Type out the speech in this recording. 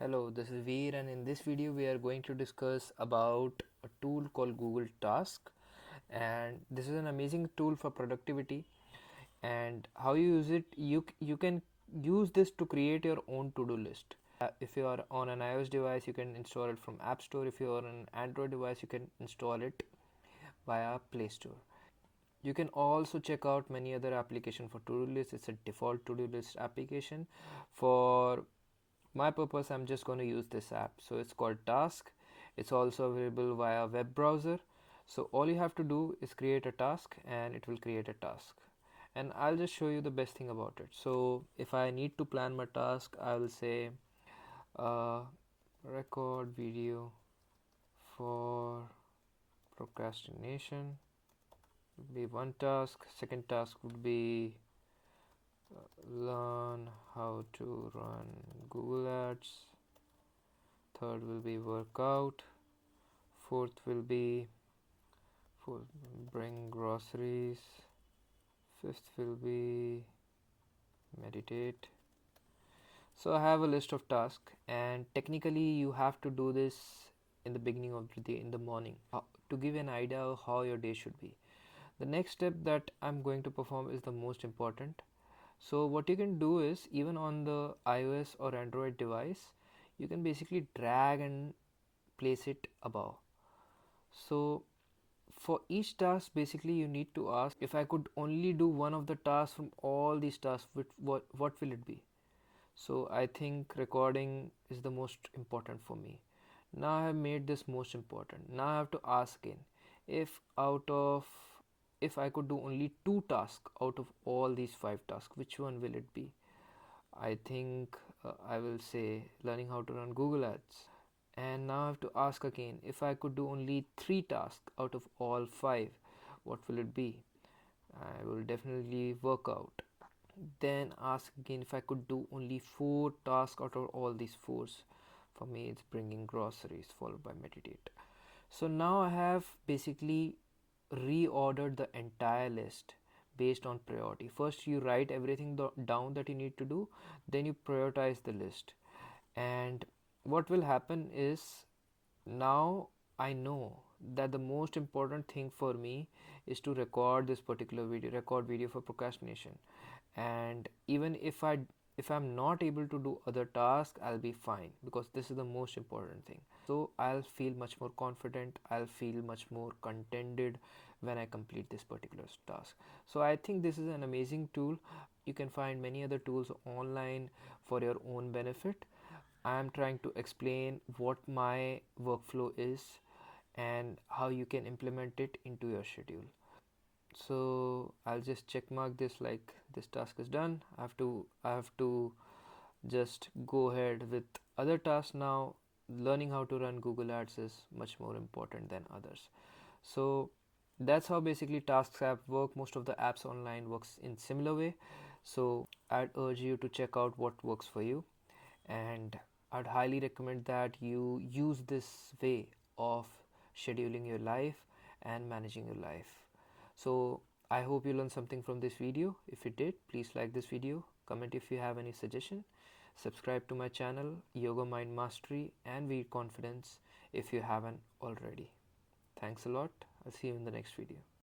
Hello, this is Veer, and in this video we are going to discuss about a tool called Google Task. And this is an amazing tool for productivity. And how you use it, you can use this to create your own to-do list. If you are on an iOS device, you can install it from App Store. If you are on an Android device, you can install it via Play Store. You can also check out many other applications for to-do list. It's a default to-do list application. For my purpose, I'm just going to use this app. So it's called Task. It's also available via web browser. So all you have to do is create a task and it will create a task. And I'll just show you the best thing about it. So if I need to plan my task, I will say uh, record video for procrastination would be one task. Second task would be learn how to run Google Ads. Third will be workout. Fourth will be bring groceries. Fifth will be meditate. So I have a list of tasks, and technically you have to do this in the beginning of the day, in the morning, to give an idea of how your day should be. The next step that I'm going to perform is the most important. So what you can do is, even on the iOS or Android device, you can basically drag and place it above. So for each task, basically you need to ask, if I could only do one of the tasks from all these tasks, what will it be? So I think recording is the most important for me. Now I have made this most important. Now I have to ask again, if out of if I could do only two tasks out of all these five tasks, which one will it be? I think I will say learning how to run Google Ads. And now I have to ask again, if I could do only three tasks out of all five, what will it be? I will definitely work out. Then ask again, if I could do only four tasks out of all these fours. For me, it's bringing groceries followed by meditate. So now I have basically reordered the entire list based on priority. First, you write everything down that you need to do, then you prioritize the list. And what will happen is, now I know that the most important thing for me is to record this particular video, record video for procrastination. And even if I'm not able to do other tasks, I'll be fine, because this is the most important thing. So I'll feel much more confident, I'll feel much more contented when I complete this particular task. So I think this is an amazing tool. You can find many other tools online for your own benefit. I am trying to explain what my workflow is and how you can implement it into your schedule. So I'll just check mark this, like this task is done. I have to just go ahead with other tasks now. Learning how to run Google Ads is much more important than others. So that's how basically tasks app work. Most of the apps online works in similar way. So I'd urge you to check out what works for you, and I'd highly recommend that you use this way of scheduling your life and managing your life. So I hope you learned something from this video. If you did, please like this video, comment if you have any suggestion, subscribe to my channel Yoga Mind Mastery and Veer Confidence if you haven't already. Thanks a lot. I'll see you in the next video.